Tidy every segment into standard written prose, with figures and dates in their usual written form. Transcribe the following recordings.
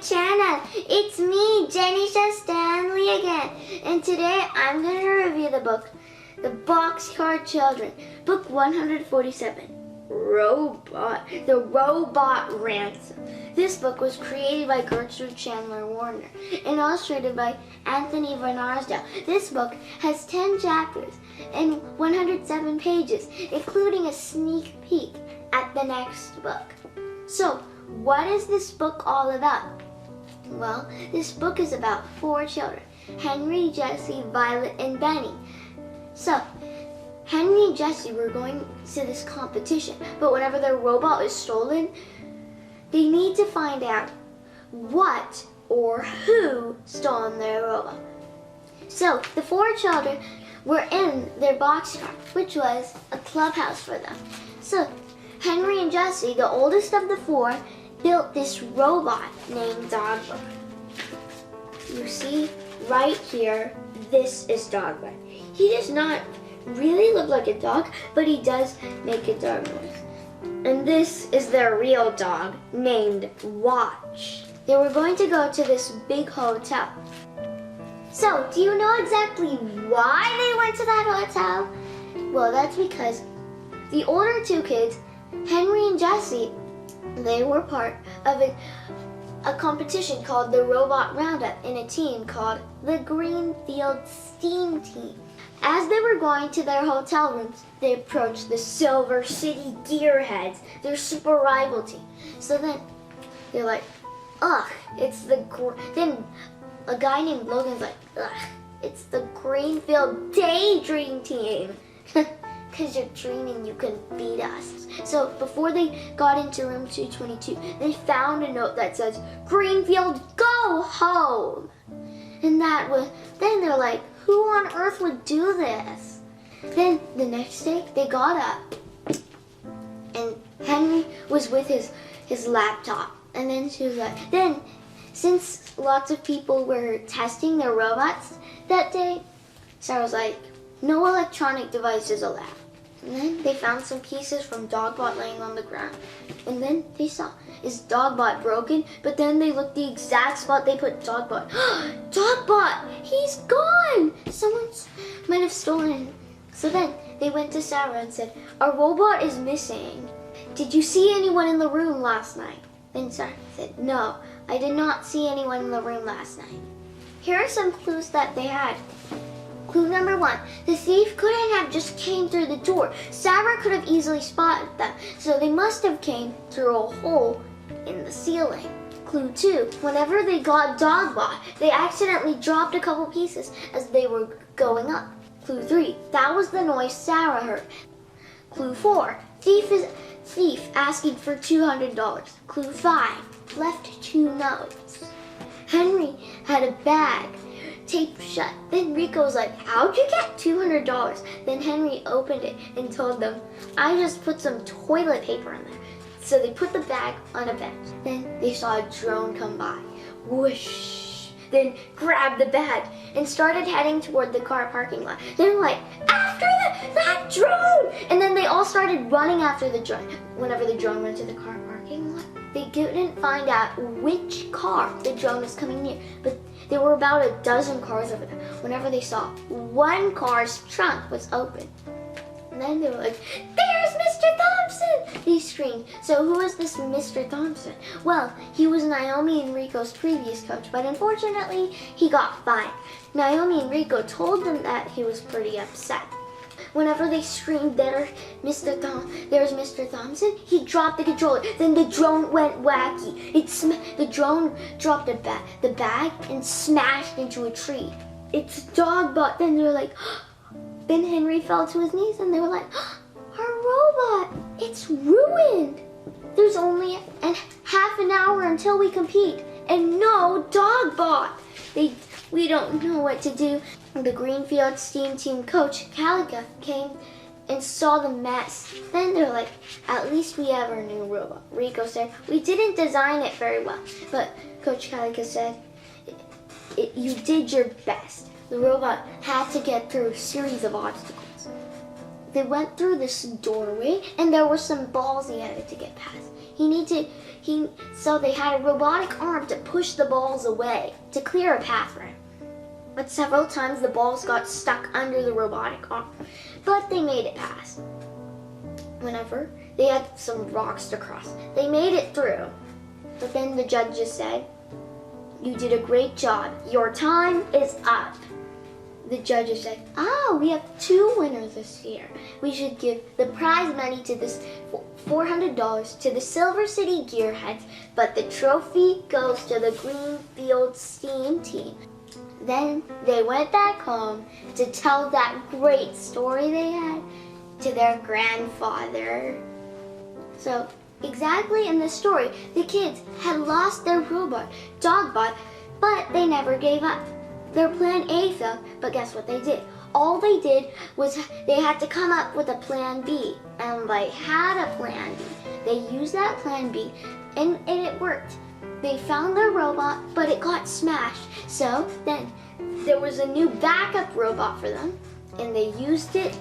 channel. It's me, Jenisha Stanley again. And today I'm going to review the book, The Boxcar Children, book 147, The Robot Ransom. This book was created by Gertrude Chandler Warner and illustrated by Anthony Van Arsdale. This book has 10 chapters and 107 pages, including a sneak peek at the next book. So, what is this book all about? Well, this book is about 4 children, Henry, Jesse, Violet, and Benny. So, Henry and Jesse were going to this competition, but whenever their robot was stolen, they need to find out what or who stole their robot. So, the 4 children were in their boxcar, which was a clubhouse for them. So, Henry and Jesse, the oldest of the 4, built this robot named Dogbot. You see right here, this is Dogbot. He does not really look like a dog, but he does make a dog noise. And this is their real dog named Watch. They were going to go to this big hotel. So, do you know exactly why they went to that hotel? Well, that's because the older 2 kids, Henry and Jesse, they were part of a competition called the Robot Roundup in a team called the Greenfield Steam Team. As they were going to their hotel rooms, they approached the Silver City Gearheads, their super rival team. So then they're like, ugh, then a guy named Logan's like, ugh, it's the Greenfield Daydream Team. Because you're dreaming you can beat us. So before they got into room 222, they found a note that says, Greenfield, go home. And then they're like, who on earth would do this? Then the next day, they got up. And Henry was with his laptop. And then she was like, since lots of people were testing their robots that day, Sarah was like, no electronic devices allowed. And then they found some pieces from Dogbot laying on the ground. And then they saw, is Dogbot broken? But then they looked the exact spot they put Dogbot. Dogbot, he's gone! Someone might have stolen him. So then they went to Sarah and said, our robot is missing. Did you see anyone in the room last night? Then Sarah said, no, I did not see anyone in the room last night. Here are some clues that they had. Clue number 1, the thief couldn't have just came through the door. Sarah could have easily spotted them, so they must have came through a hole in the ceiling. Clue 2, whenever they got Dogbot, they accidentally dropped a couple pieces as they were going up. Clue 3, that was the noise Sarah heard. Clue 4, thief asking for $200. Clue 5, left 2 notes. Henry had a bag taped shut. Then Rico was like, how'd you get $200? Then Henry opened it and told them, I just put some toilet paper in there. So they put the bag on a bench. Then they saw a drone come by. Whoosh. Then grabbed the bag and started heading toward the car parking lot. They're like, after that drone! And then they all started running after the drone. Whenever the drone went to the car parking lot, they didn't find out which car the drone was coming near, but there were about a dozen cars over there. Whenever they saw one car's trunk was open, and then they were like, there's Mr. Thompson! They screamed. So who is this Mr. Thompson? Well, he was Naomi and Rico's previous coach, but unfortunately, he got fired. Naomi and Rico told them that he was pretty upset. Whenever they screamed, there's Mr. Thompson, he dropped the controller. Then the drone went wacky. The drone dropped the bag and smashed into a tree. It's Dogbot. Then they were like, then Henry fell to his knees and they were like, our robot, it's ruined. There's only half an hour until we compete and no Dogbot. We don't know what to do. The Greenfield Steam Team coach, Calica, came and saw the mess. Then they're like, at least we have our new robot. Rico said, we didn't design it very well. But Coach Calica said, you did your best. The robot had to get through a series of obstacles. They went through this doorway and there were some balls he had to get past. So they had a robotic arm to push the balls away to clear a path for him. But several times the balls got stuck under the robotic arm. But they made it past. Whenever they had some rocks to cross, they made it through. But then the judge just said, "You did a great job. Your time is up." The judges said, "We have 2 winners this year. We should give the prize money to this $400 to the Silver City Gearheads, but the trophy goes to the Greenfield Steam Team." Then they went back home to tell that great story they had to their grandfather. So exactly in the story, the kids had lost their robot, Dogbot, but they never gave up. Their plan A failed, but guess what they did? All they did was they had to come up with a plan B, and they had a plan B. They used that plan B, and it worked. They found their robot, but it got smashed. So then there was a new backup robot for them, and they used it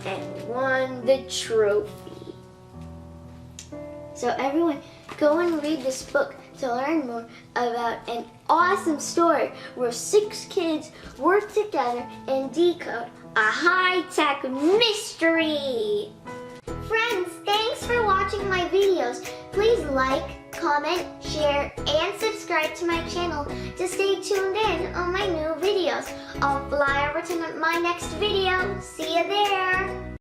and won the trophy. So everyone, go and read this book to learn more about an awesome story where 6 kids work together and decode a high-tech mystery. Friends, thanks for watching my videos. Please like, comment, share, and subscribe to my channel to stay tuned in on my new videos. I'll fly over to my next video. See you there.